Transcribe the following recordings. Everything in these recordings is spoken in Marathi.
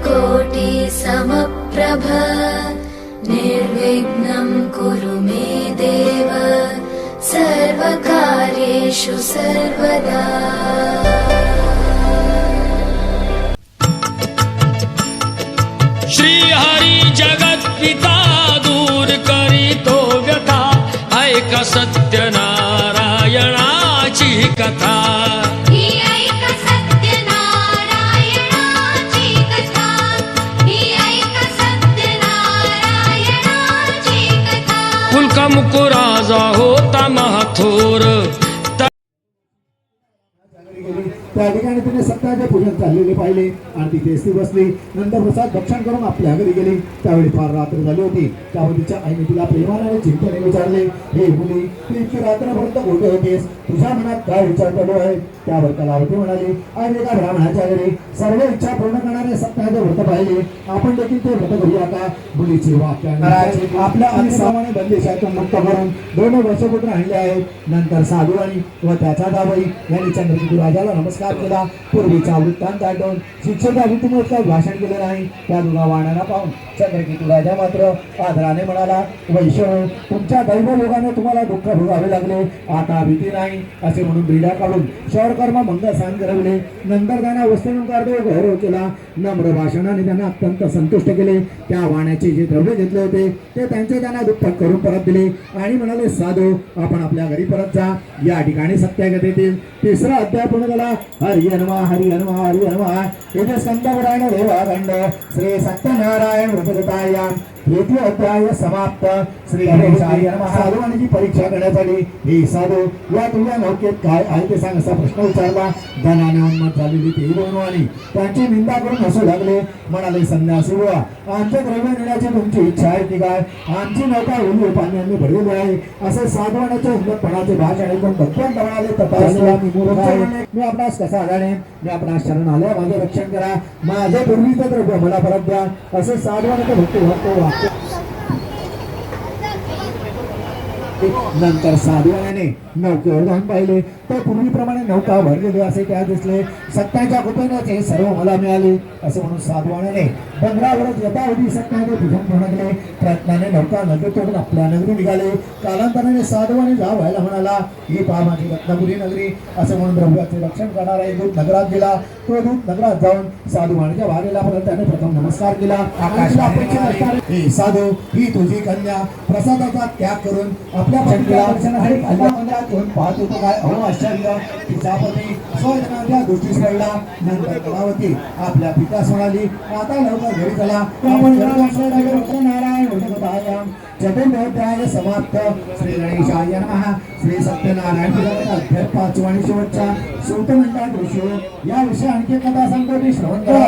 सूर्यकोटि समप्रभ निर्विघ्नं कुरु मे देव सर्वकार्येषु सर्वदा। श्री हरी जगत्पिता दूर करीतो व्यथा ऐक सत्यनारायणाची कथा। मुकुराजा होता महाथोर त्या ठिकाणी तिने सत्याचे पूजन चाललेले पाहिले आणि तिथे ती बसली. नंतर प्रसाद भक्षण करून आपल्या घरी गेली. त्यावेळी फार रात्र झाली होती. त्यामुळे तिच्या आईने तिला प्रेमाने चिंतेने विचारले, हे मुली तू इतकी रात्रपर्यंत कुठे होतीस? तुझ्या मनात काय विचार चालू आहे? त्यावर कलावती म्हणाली, आई एका ब्राह्मणाच्या घरी सर्व इच्छा पूर्ण करणारे सत्याचे व्रत पाहिले. आपण देखील ते व्रत करूया का? मुलीचे वाक्य आपल्या अनिसामाने बंदिशातून मुक्त करून 2 वर्षपुत्र आणले आहेत. नंतर साधू आणि व त्याचा जावई यांनी चंद्रकेतू राजाला नमस्कार केला. पूर्वीचा वृत्तांत आठवून शिक्षेच्या भीतीमुळे काही भाषण केले नाही. त्या दोघा वाणांना पाहून चंद्रकेतू राजा मात्र आदराने म्हणाला, वैष्णव तुमच्या दैव योगाने तुम्हाला दुःख भोगावे लागले. आता भीती नाही असे म्हणून बिड्या काढून शौरकर्म मंगल सांग करवले. नंतर त्यांना वस्त्रोपचार देऊन गौरव केला. नम्र भाषणाने त्यांना अत्यंत संतुष्ट केले. त्या वाण्याचे जे द्रव्य घेतले होते ते त्यांचे त्यांना दुःख करून परत दिले आणि म्हणाले, साधू आपण आपल्या घरी परत जा. या ठिकाणी सत्यागतीतील 3रा अध्याय पूर्ण झाला. हरि हनुमा हरि हनुमा हरि हनुमा. येथे स्कंदपुराण देवाखंड श्री सत्यनारायण व्रतकथायाम 3य अध्याय समाप्त. श्री गणेशाय नमः. साधूंची परीक्षा करण्यासाठी हे साधू या तुझ्या नौकेत काय आहे ते सांग असा प्रश्न विचारला. धनाने उन्मत्त झालेली ती दोनवाणी त्यांची निंदा करून हसू लागले. म्हणाले, संन्यासी बुवा आमचे द्रव्य नेण्याची तुमची इच्छा आहे की काय? आमची नौका उन्ही पाण्याने भरलेली आहे. असे साधवानाच्या उन्मत्तपणाचे भाषण ऐकून भगवंत म्हणाले, तपासला मी आपणास कसा जाणे? मी आपणास शरण आल्या माझे रक्षण करा. माझे पूर्वीचे द्रव्य मला परत द्या. असे साधवानाचे भक्ती भक्त नंतर साधवाने नौकेवर जाऊन पाहिले तर पूर्वीप्रमाणे नौका भरलेली असे त्या दिसले. सत्याच्या कृपेने सर्व मला मिळाले असे म्हणून साधवाने डोंगरावरच यथाविधी सत्याने पूजन पूर्ण केले. प्रयत्नाने नौका नदी तोडून आपल्या नगरी निघाले. कालांतराने साधवाने जा व्हायला म्हणाला, ही पहा माझी रत्नापुरी नगरी असे म्हणून द्रव्याचे रक्षण करणारा एक दूत नगरात गेला. तो दूत नगरात जाऊन साधुवाणीच्या वारीला परत त्याने प्रथम नमस्कार केला. आकाशाला हे साधू ही तुझी कन्या प्रसादाचा त्याग करून आपल्या मंदिरात पाहत होतो. काय आश्चर्य! तिचा पती स्वजनाच्या दृष्टीस पडला. नंतर कलावती आपल्या पितास म्हणाली, आता लवकर घरी चला. नारायण चतुर्थ समाप्त. श्री गणेशाय नमः. श्री सत्यनारायण अध्याय 5 आणि शेवटचा सूत म्हणतात ऋषी या विषयी आणखी कथा सांगतो. ती श्रवण करा.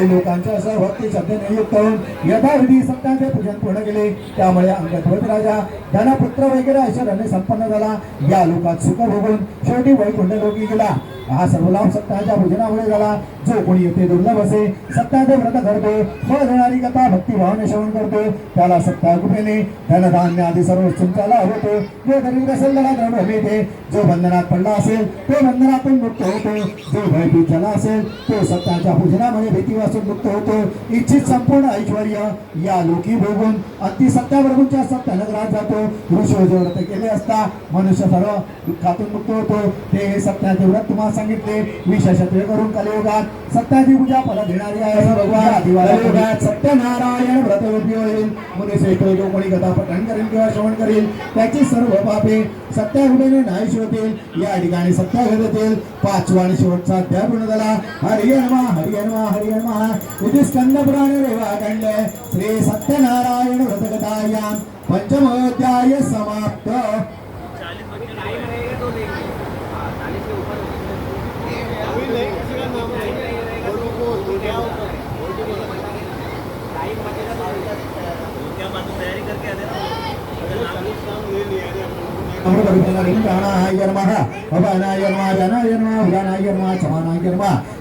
लोकांच्या सहभक्ती श्रद्धेने युक्त होऊन यथाविधी सत्याचे पूजन पूर्ण केले. त्यामुळे अंगदवत राजा धनपुत्र वगैरे ऐश्वर्याने संपन्न झाला. या लोकात सुख भोगून शेवटी वैकुंठ लोकी गेला. हा सर्व लाभ सत्याच्या पूजनामुळे झाला. जो कोणी येथे दुर्लभ असे सत्याचे व्रत करतो, फळ देणारी कथा भक्तिभावाने श्रवण करतो, त्याला सत्या कृपेने धनधान्य आदी सर्व चिंताला होतो. जो गरीब असेल त्याला द्रव्य मिळते. जो बंधनात पडला असेल तो बंधनातून मुक्त होतो. जो भयभीत झाला असेल तो सत्याच्या पूजनामुळे भीतीपासून मुक्त होतो. इच्छित संपूर्ण ऐश्वर या लोकी भोगून अति सत्याप्रभूंच्या सत्यनगरात जातो. ऋषी जे व्रत केले असता मनुष्य सर्व दुःखातून मुक्त होतो. ते हे सत्याचे व्रत तुम्हाला सांगितले. विशेषत्वे करून कलियुगात सत्याची पूजा फल देणारी आहे. भगवान सत्यनारायण व्रत होईल. मुनिश्रेष्ठ जो कोणी कथा पठण करेल किंवा श्रवण करेल त्याची सर्व पापे सत्याहुडेने नाहीशी होतील. या ठिकाणी सत्यागतीतील 5वा आणि शेवटचा अध्याय पूर्ण झाला. हरि नमः हरि नमः हरि नमः. इति स्कंदपुराण देवाखंड श्री सत्यनारायण व्रतकथायां 5मोऽध्याय समाप्त.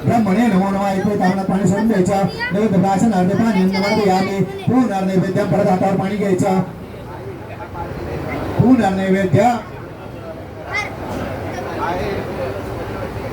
ब्रह्मणे नमो नमः. इथे तावणात पाणी सोडून द्यायचं. नैवेद्य पाणी पूर्ण नैवेद्य परत हातावर पाणी घ्यायचं. पूर्ण नैवेद्य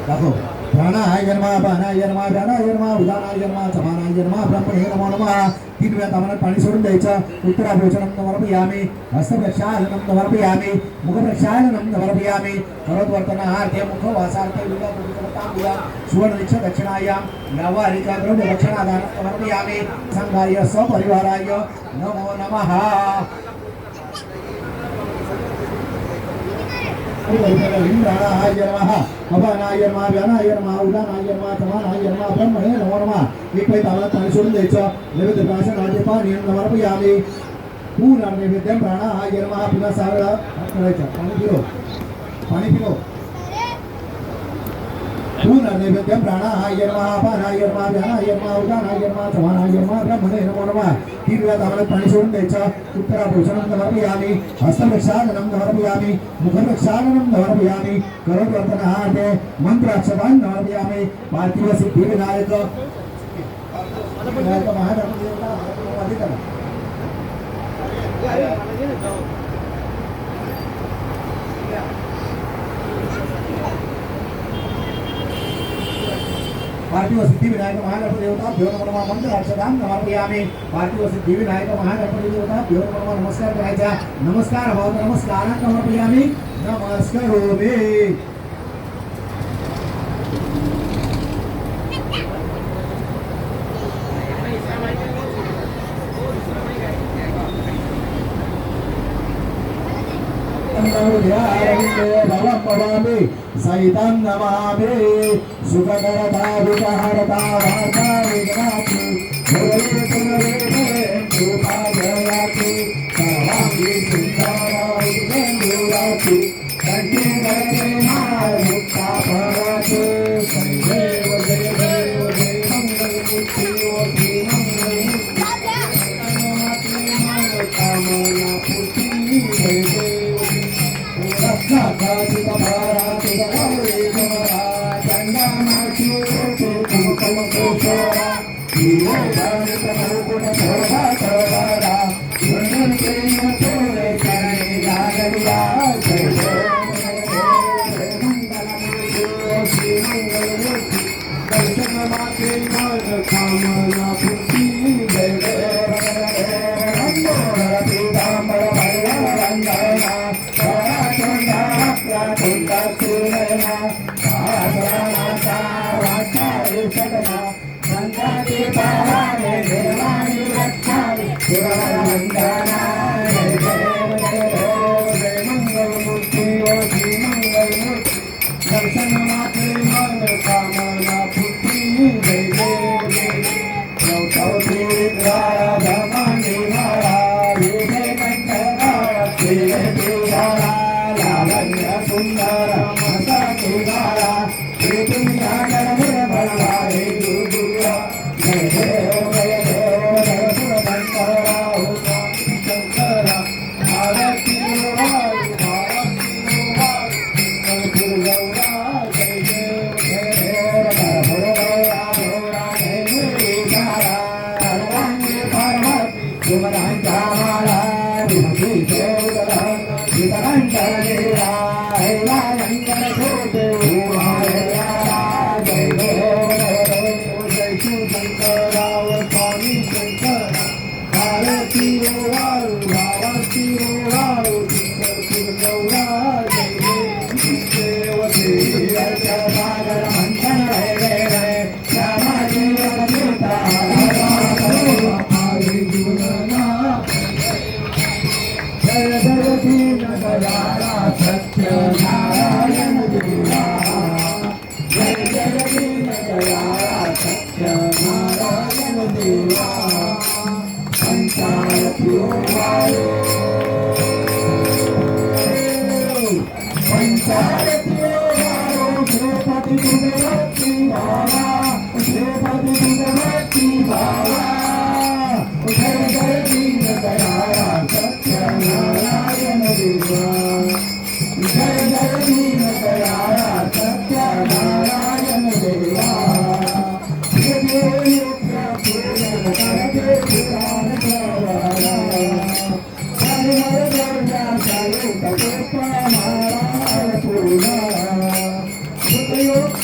दाखव. प्राणाय नमः अपानाय नमः व्यानाय नमः उदानाय नमः समानाय नमः ब्रह्मणे नमो नमः 3 वेळा तामनात पाणी सोडून द्यायचं उत्तराभोजनं समर्पयामि हस्तप्रक्षालनं समर्पयामि मुखप्रक्षालनं समर्पयामि करोद्वर्तनार्थे मुखवासार्थे विलापविकरताम्बुला सुवर्णनिच्छ दक्षिणायां व्यावहारिका द्रव्य दक्षिणादानं समर्पयामि संघाय सपरिवाराय नमो नमः इंद्राणाय नमः अपानाय नमः व्यानाय नमः उदानाय नमः समानाय नमः ब्रह्मणे नमो नमः एक वेळा तामनात पाणी सोडून द्यायचं नैवेद्य प्राशनार्थे पाणी समर्पयामि पूर्ण नैवेद्यं प्राणाय नमः पुन्हा 6 वेळा करायचं पाणी पिलो पूर्ण नैवेद्यं प्राणाय नमः अपानाय नमः व्यानाय नमः उदानाय नमः समानाय नमः ब्रह्मणे नमो नमः 3 वेळा तामनात पाणी सोडून द्यायचं उत्तराभोजनं समर्पयामि हस्तप्रक्षालनं समर्पयामि मुखप्रक्षालनं समर्पयामि करोद्वर्तनार्थे मंत्राक्षतान् समर्पयामि पार्थिव सिद्धिविनायक पार्थिव सिद्धिविनायक महागणपती देवता नमो नमः मंत्राक्षतान् समर्पयामि पार्थिव सिद्धिविनायक महागणपती देवता नमो नमः नमस्कार करायचा नमस्कार भाव नमस्कारान् समर्पयामि नमस्कारोमि सहितं नमामि सुखकरता विकहरता वार्ता विघ्नाति भुवने पुनरेते कृपाजयाति सर्वाङ्गी सुन्दराति कण्ठे गते मुक्ता भवतु संदेव जय देव जय मङ्गलमूर्ति ओ श्री मङ्गलमूर्ति कामना पूर्ति जय देव रक्षाकाचित भाराति गौरी गौरा चण्डामाची कुमुकुमुकोशरा जीवोधानित मुकुट शोभा शोभरा सुन्दर प्रेम तोरे चरणे जागरिया जय जय मङ्गलमूर्ति ओ श्री मङ्गलमूर्ति दर्शन मात्रे कामना पूर्ति जय जय रंगोर पीताम्बर भैरवरंजना दर्शन मात्रे मन कामना पूर्ति जय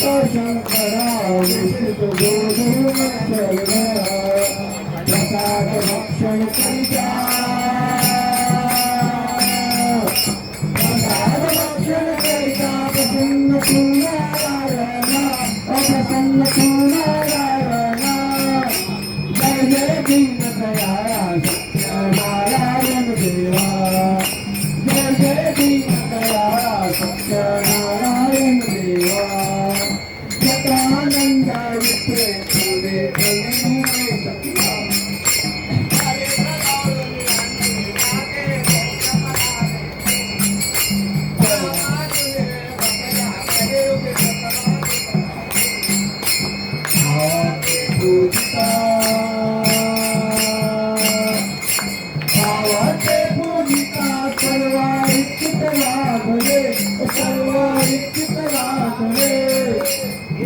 शंकरा विष्णु गोधूम प्रसाद भक्षण करिता प्रसाद भक्षण करिता प्रसन्न तू नारायण अप्रसन्न तू नारायण जय जय दीन दयाळा सत्यनारायण देवा जय जय दीन दयाळा सत्यनारायण देवा सतानंद विप्रे पुरे सत्या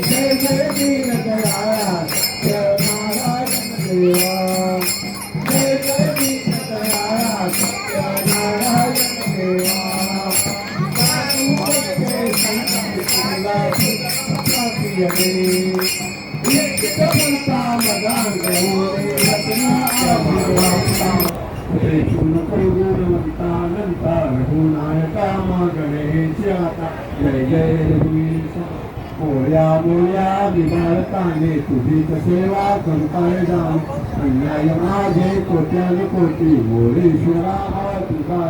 जय जय दीन दयाळा सत्यनारायण देवा जय जय दीन दयाळा सत्यनारायण देवा गुणवंतानंता रघुनायका गणेशाता जय जय रघुवीर मोर्या मोर्या विभारताने तुझी सेवा करताय जाण अन्याय माझे कोट्याने कोटी मोरेश्वरा तुझा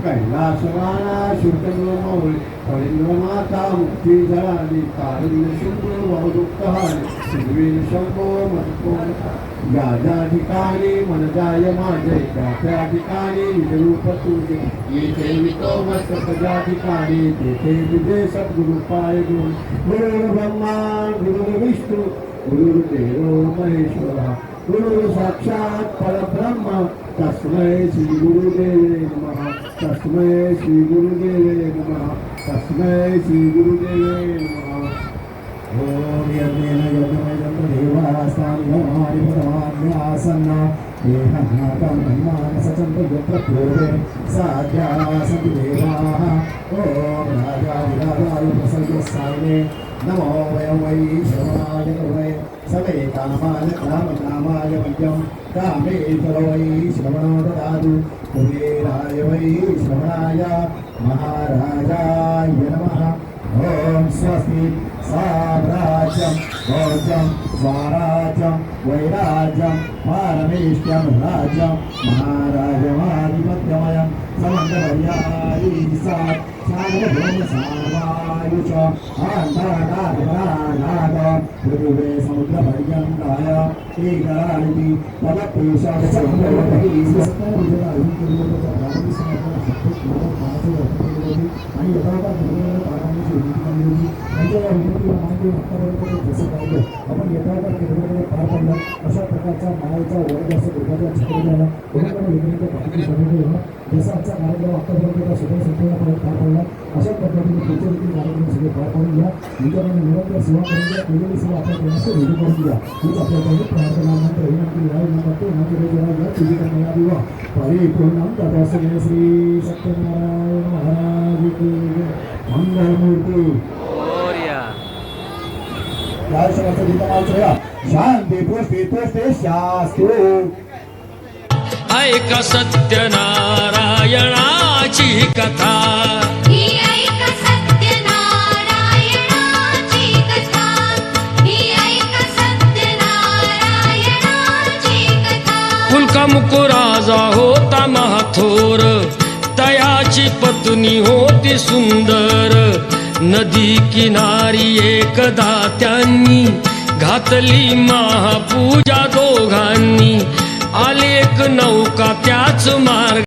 कैलासवाना शुद्ध मौळी हरिंद्र माता मुक्ती जळाली कारुण्य सिंधू बहुदुःखहारी शिरवीर शंभो मनको ज्या ज्या ठिकाणी मन जाय माझे त्या त्या ठिकाणी निजरूप तुझे येथे वितो मस्तक ज्या ठिकाणी तेथे तुझे सद्गुरु पाय गुण गुरु ब्रह्मा गुरु विष्णू गुरुदेव महेश्वरा गुरु साक्षात परब्रह्म तस्मै श्री गुरुदेवे नमः तस्मै श्री गुरुदेवे नमः तस्मै श्री गुरुदेवे नमः ओम यज्ञेन यज्ञमयं देवास्तान्यमानिपरमान्यासन्ना देहनातं ब्रह्मानसचं यत्र पूर्वे साध्या सन्ति देवाः ओम राजाधिराजाय प्रसव्यसायिने नमो वयं वै श्रवणाय गुरवे सवे कामाय कामकामाय वैद्यं कामेश्वरो वै श्रवणो ददातु कुबेराय वै श्रवणाय महाराजाय नमः ओम स्वस्ति साम्राज्यं भोज्यं स्वराज्यं वैराज्यं पारमेष्ट्यं राज्यं महाराजमाधिपत्यमयं समन्तमर्यादि सात् सार्वभौम सार्वायुष आन्तानाद पृथिवे समुद्रपर्यन्ताय एकराणि आणि त्यांच्या या विनंतीला मान देऊन आतापर्यंत जसं पाहिलं आपण यथावत केंद्राकडे पार पडला अशा प्रकारचा मायाचा वर्ग असं दुर्गाच्या छत्रपतीला कोणाकडे विनंती पाठवून जसा आजचा कार्यक्रम आतापर्यंत सुद्धा संपूर्णपणे पार पडला अशा पद्धतीने पुढचे देखील कार्यक्रम सगळे पार पाडून घ्या तुमच्याकडे निरंतर सेवा करून घ्या केलेली सेवा आपल्या कोणाचं रेडी करून घ्या हीच आपल्याकडे प्रार्थनानंतर विनंती यावेळी म्हणतात ते नागरिकांना तुझी कन्या दिवा परिपूर्णं तथास्तु श्री सत्यनारायण महाराज की मंगलमूर्ती शांती पुष्टी तुष्टी शास्तु ऐका सत्यनारायणाची कथा ही ऐक सत्यनारायणाची कथा ही ऐक सत्यनारायणाची कथा फुलका मुकुराजा होता महाथोर तयाची पत्नी होती सुंदर नदी किनारी एकदा त्यांनी घातली महापूजा दोघांनी आले एक नौका त्याच मार्ग